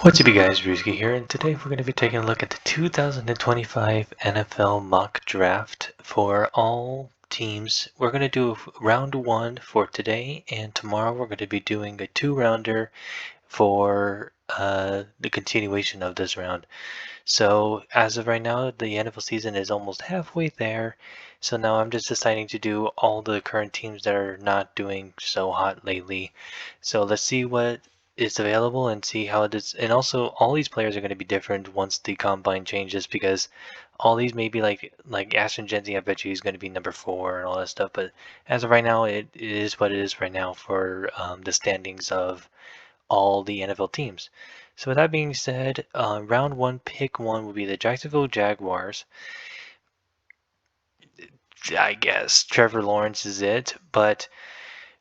What's up, you guys? Ruski here, and today we're going to be taking a look at the 2025 NFL mock draft for all teams. We're going to do round one for today, and tomorrow we're going to be doing a two-rounder for the continuation of this round. So as of right now, the NFL season is almost halfway there. So now I'm just deciding to do all the current teams that are not doing so hot lately. So let's see what is available and see how it is. And also, all these players are going to be different once the combine changes because all these may be like Ashton Jensen. I bet you he's going to be number 4 and all that stuff. But as of right now, it is what it is right now for the standings of all the NFL teams. So with that being said, round one, pick one will be the Jacksonville Jaguars. I guess Trevor Lawrence is it, but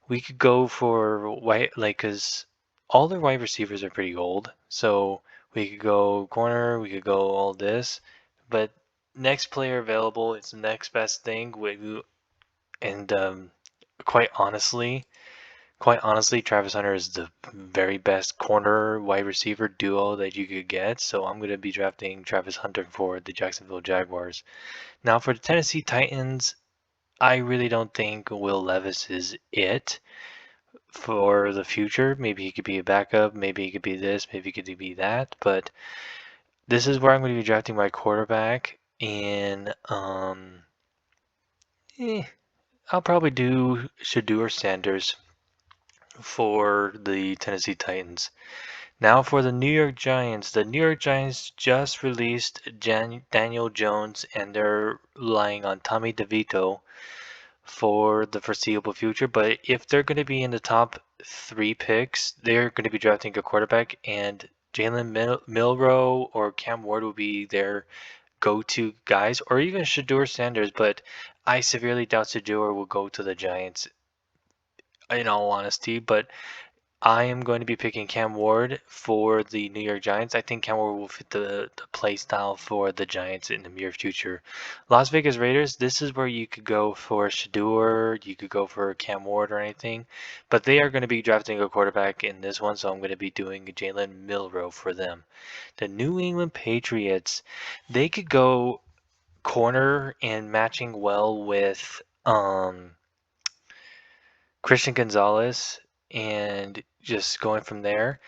we could go for cause all their wide receivers are pretty old. So we could go corner, we could go all this, but next player available is the next best thing. And quite honestly, Travis Hunter is the very best corner wide receiver duo that you could get. So I'm going to be drafting Travis Hunter for the Jacksonville Jaguars. Now for the Tennessee Titans, I really don't think Will Levis is it for the future. Maybe he could be a backup. Maybe he could be this. Maybe he could be that. But this is where I'm going to be drafting my quarterback. And I'll probably do Shedeur Sanders for the Tennessee Titans. Now for the New York Giants. The New York Giants just released Daniel Jones, and they're relying on Tommy DeVito for the foreseeable future. But if they're going to be in the top 3 picks, they're going to be drafting a quarterback, and Jalen Milroe or Cam Ward will be their go-to guys, or even Shedeur Sanders. But I severely doubt Shedeur will go to the Giants, in all honesty. But I am going to be picking Cam Ward for the New York Giants. I think Cam Ward will fit the play style for the Giants in the near future. Las Vegas Raiders, this is where you could go for Shedeur, you could go for Cam Ward or anything, but they are going to be drafting a quarterback in this one, so I'm going to be doing Jalen Milroe for them. The New England Patriots, they could go corner and matching well with Christian Gonzalez and just going from there.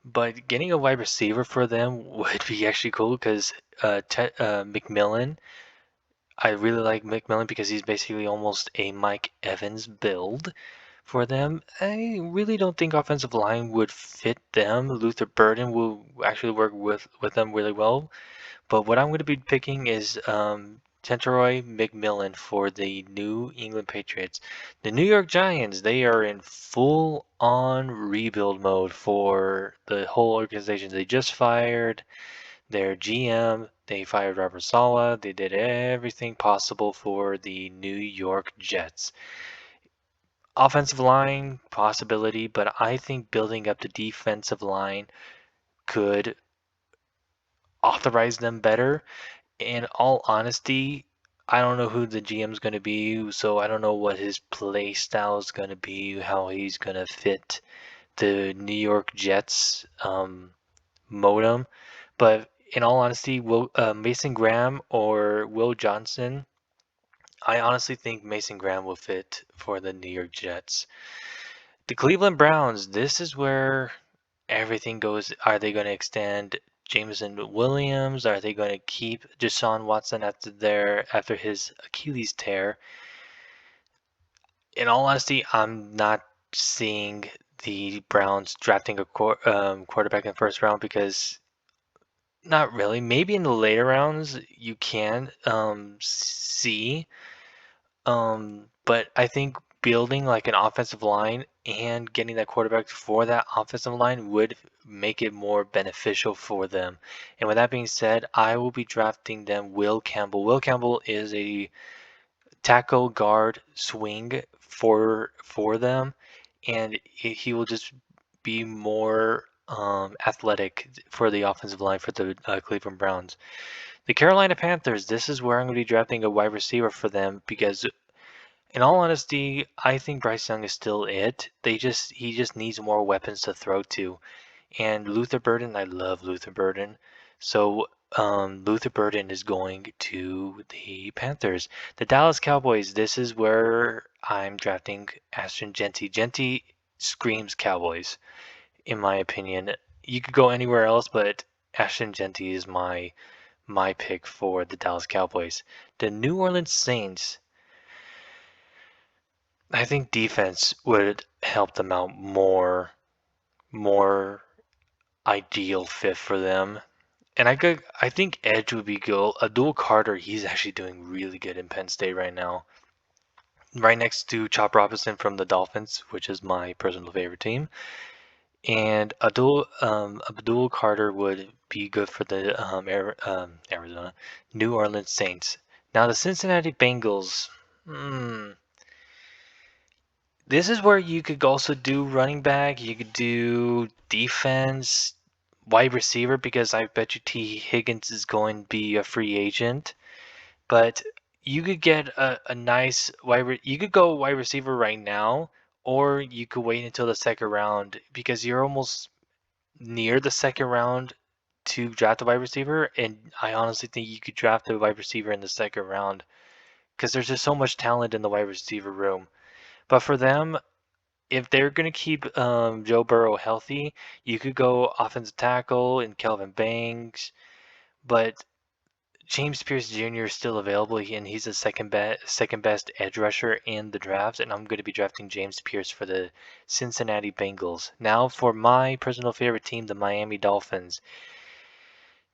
But getting a wide receiver for them would be actually cool because McMillan, I really like McMillan because he's basically almost a Mike Evans build for them. I really don't think offensive line would fit them. Luther Burden will actually work with them really well. But what I'm going to be picking is Tenteroy McMillan for the New England Patriots. The New York Giants, they are in full-on rebuild mode for the whole organization. They just fired their GM. They fired Robert Saleh. They did everything possible for the New York Jets. Offensive line, possibility, but I think building up the defensive line could authorize them better. In all honesty, I don't know who the GM's going to be, so I don't know what his play style is going to be, how he's going to fit the New York Jets modem. But in all honesty, Mason Graham or Will Johnson, I honestly think Mason Graham will fit for the New York Jets. The Cleveland Browns, this is where everything goes. Are they going to extend Jameson Williams? Are they going to keep Deshaun Watson after his Achilles tear? In all honesty, I'm not seeing the Browns drafting a quarterback in the first round because not really. Maybe in the later rounds you can see, but I think building like an offensive line and getting that quarterback for that offensive line would make it more beneficial for them. And with that being said, I will be drafting them Will Campbell. Will Campbell is a tackle guard swing for them, and he will just be more athletic for the offensive line for the Cleveland Browns. The Carolina Panthers, this is where I'm going to be drafting a wide receiver for them because in all honesty, I think Bryce Young is still it. He just needs more weapons to throw to. And Luther Burden, I love Luther Burden. So Luther Burden is going to the Panthers. The Dallas Cowboys, this is where I'm drafting Ashton Jeanty. Jeanty screams Cowboys, in my opinion. You could go anywhere else, but Ashton Jeanty is my pick for the Dallas Cowboys. The New Orleans Saints, I think defense would help them out more ideal fit for them. And I think edge would be good. Abdul Carter, he's actually doing really good in Penn State right now. Right next to Chop Robinson from the Dolphins, which is my personal favorite team. And Abdul Carter would be good for the Arizona New Orleans Saints. Now the Cincinnati Bengals. This is where you could also do running back. You could do defense, wide receiver, because I bet you T. Higgins is going to be a free agent. But you could get a nice you could go wide receiver right now, or you could wait until the second round because you're almost near the second round to draft a wide receiver. And I honestly think you could draft a wide receiver in the second round because there's just so much talent in the wide receiver room. But for them, if they're going to keep Joe Burrow healthy, you could go offensive tackle and Kelvin Banks, but James Pierce Jr. is still available, and he's the second best edge rusher in the draft, and I'm going to be drafting James Pierce for the Cincinnati Bengals. Now, for my personal favorite team, the Miami Dolphins.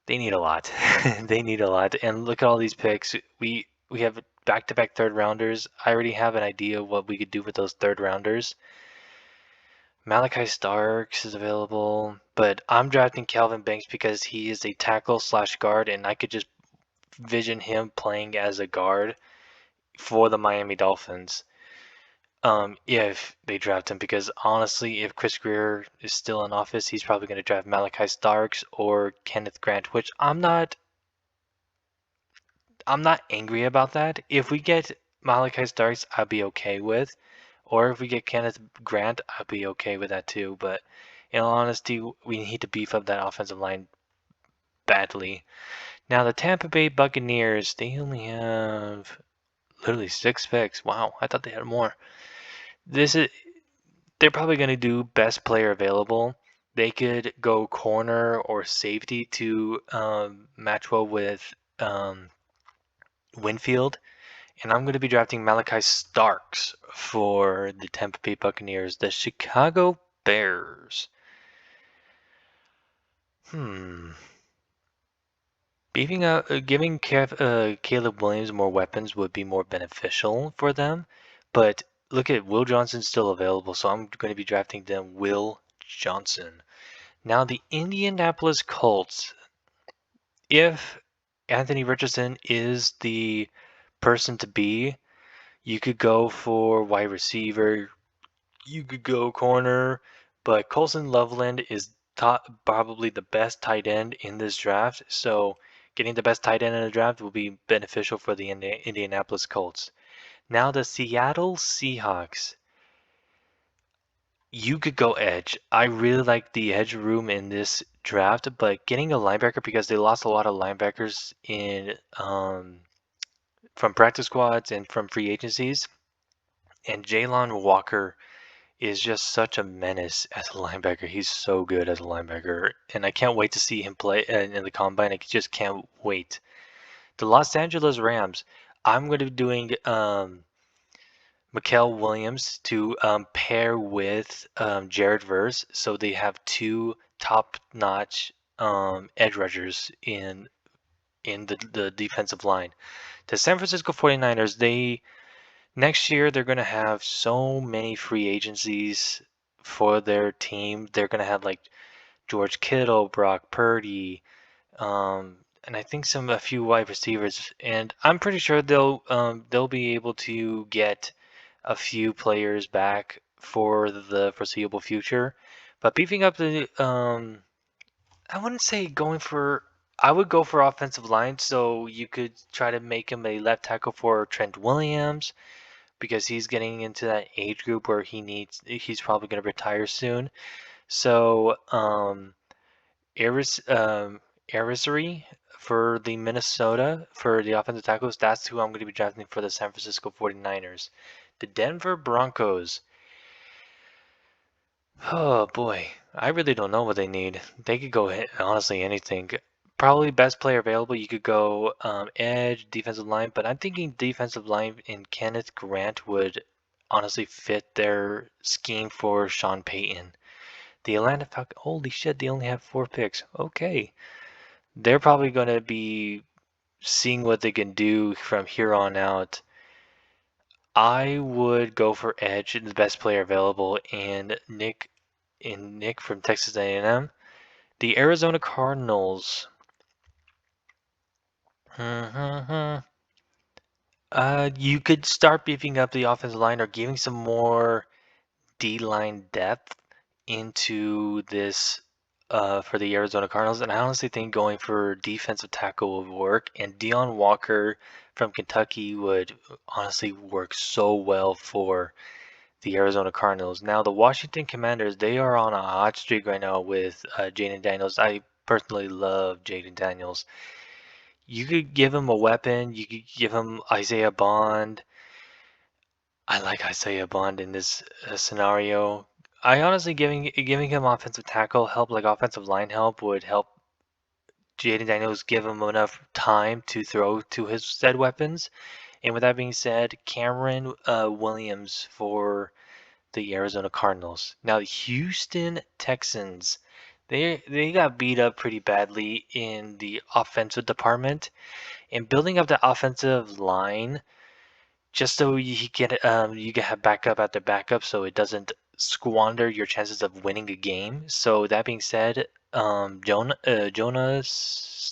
They need a lot. They need a lot, and look at all these picks. We have back-to-back third rounders. I already have an idea of what we could do with those third rounders. Malachi Starks is available, but I'm drafting Calvin Banks because he is a tackle slash guard, and I could just vision him playing as a guard for the Miami Dolphins. If they draft him, because honestly, if Chris Greer is still in office, he's probably going to draft Malachi Starks or Kenneth Grant, which I'm not angry about that. If we get Malachi Starks, I'll be okay with. Or if we get Kenneth Grant, I'll be okay with that too. But in all honesty, we need to beef up that offensive line badly. Now the Tampa Bay Buccaneers, they only have literally 6 picks. Wow, I thought they had more. They're probably going to do best player available. They could go corner or safety to match well with Winfield. And I'm going to be drafting Malachi Starks for the Tampa Bay Buccaneers. The Chicago Bears. Beefing up, giving Caleb Williams more weapons would be more beneficial for them. But look at Will Johnson still available, so I'm going to be drafting them Will Johnson. Now the Indianapolis Colts. If Anthony Richardson is the person to be, you could go for wide receiver, you could go corner, but Colson Loveland is probably the best tight end in this draft. So getting the best tight end in the draft will be beneficial for the Indianapolis Colts. Now the Seattle Seahawks. You could go edge. I really like the edge room in this draft, but getting a linebacker because they lost a lot of linebackers in from practice squads and from free agencies. And Jalon Walker is just such a menace as a linebacker. He's so good as a linebacker, and I can't wait to see him play in the combine. I just can't wait. The Los Angeles Rams. I'm going to be doing Mikael Williams to pair with Jared Verse, so they have 2 top-notch edge rushers in the defensive line. The San Francisco 49ers, next year they're going to have so many free agencies for their team. They're going to have like George Kittle, Brock Purdy, and I think a few wide receivers. And I'm pretty sure they'll be able to get a few players back for the foreseeable future. But beefing up the I wouldn't say I would go for offensive line, so you could try to make him a left tackle for Trent Williams because he's getting into that age group where he's probably going to retire soon. So Irisary for the Minnesota for the offensive tackles. That's who I'm going to be drafting for the San Francisco 49ers. The Denver Broncos. Oh boy, I really don't know what they need. They could go honestly anything. Probably best player available. You could go edge, defensive line, but I'm thinking defensive line in Kenneth Grant would honestly fit their scheme for Sean Payton. The Atlanta Falcons. Holy shit, they only have 4 picks. Okay, they're probably going to be seeing what they can do from here on out. I would go for edge, the best player available, and Nick from Texas A&M. The Arizona Cardinals. You could start beefing up the offensive line or giving some more D-line depth into this for the Arizona Cardinals. And I honestly think going for defensive tackle would work. And Deion Walker from Kentucky would honestly work so well for the Arizona Cardinals. Now, the Washington Commanders, they are on a hot streak right now with Jaden Daniels. I personally love Jaden Daniels. You could give him a weapon. You could give him Isaiah Bond. I like Isaiah Bond in this scenario. I honestly giving him offensive tackle help, like offensive line help, would help Jaden Daniels give him enough time to throw to his said weapons. And with that being said, Cameron Williams for the Arizona Cardinals. Now the Houston Texans, they got beat up pretty badly in the offensive department, and building up the offensive line just so you can have backup after backup, so it doesn't squander your chances of winning a game. So that being said, Jonas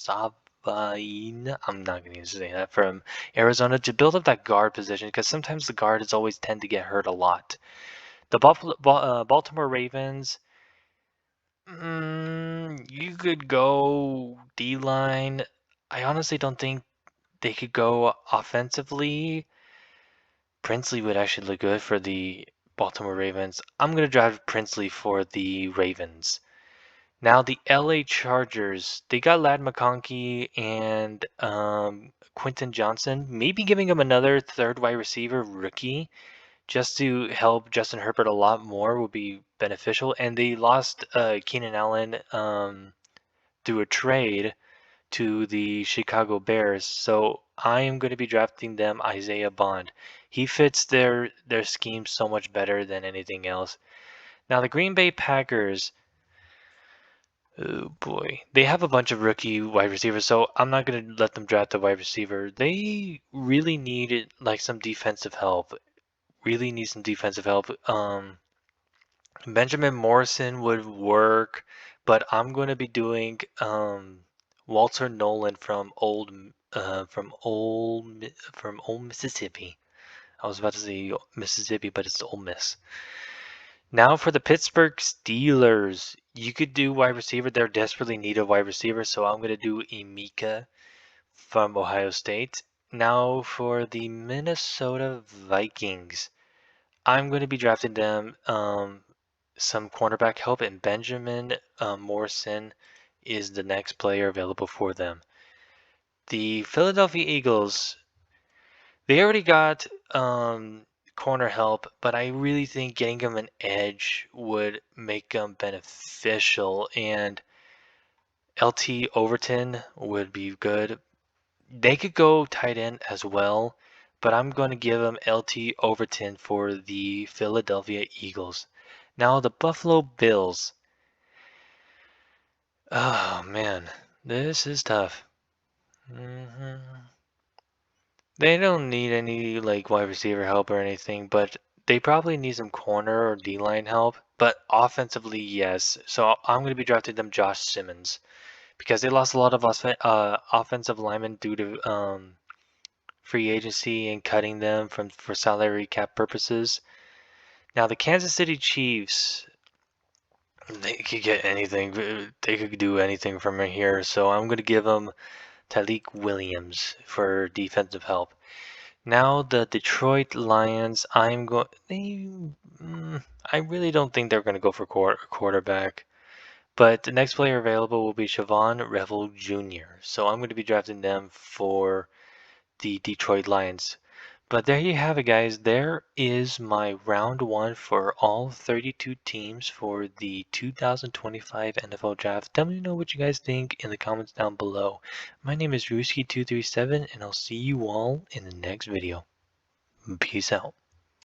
Savain, I'm not going to say that, from Arizona to build up that guard position because sometimes the guards always tend to get hurt a lot. The Baltimore Ravens, you could go D-line. I honestly don't think they could go offensively. Princely would actually look good for the Baltimore Ravens. I'm going to drive Princely for the Ravens. Now the LA Chargers, they got Ladd McConkey and Quentin Johnson, maybe giving him another third wide receiver rookie just to help Justin Herbert a lot more would be beneficial. And they lost Keenan Allen through a trade to the Chicago Bears. So I am going to be drafting them Isaiah Bond. He fits their scheme so much better than anything else. Now the Green Bay Packers, oh boy, they have a bunch of rookie wide receivers, so I'm not going to let them draft a wide receiver. They really needed like some defensive help. Really need some defensive help. Benjamin Morrison would work, but I'm going to be doing Walter Nolan from old Mississippi. I was about to say Mississippi, but it's Ole Miss. Now for the Pittsburgh Steelers, you could do wide receiver. They're desperately need a wide receiver, so I'm going to do Emeka from Ohio State. Now for the Minnesota Vikings, I'm going to be drafting them some cornerback help, and Benjamin Morrison is the next player available for them. The Philadelphia Eagles, they already got corner help, but I really think getting them an edge would make them beneficial, and LT Overton would be good. They could go tight end as well, but I'm going to give them LT Overton for the Philadelphia Eagles. Now the Buffalo Bills. Oh man, this is tough. They don't need any like wide receiver help or anything, but they probably need some corner or D-line help. But offensively, yes. So I'm going to be drafting them Josh Simmons because they lost a lot of offensive linemen due to free agency and cutting them for salary cap purposes. Now the Kansas City Chiefs, they could get anything. They could do anything from here. So I'm going to give them Tyleik Williams for defensive help. Now the Detroit Lions, I'm going. I really don't think they're going to go for quarterback. But the next player available will be Siobhan Revel Jr. So I'm going to be drafting them for the Detroit Lions. But there you have it, guys. There is my round one for all 32 teams for the 2025 NFL Draft. Tell me know what you guys think in the comments down below. My name is Ruski237, and I'll see you all in the next video. Peace out.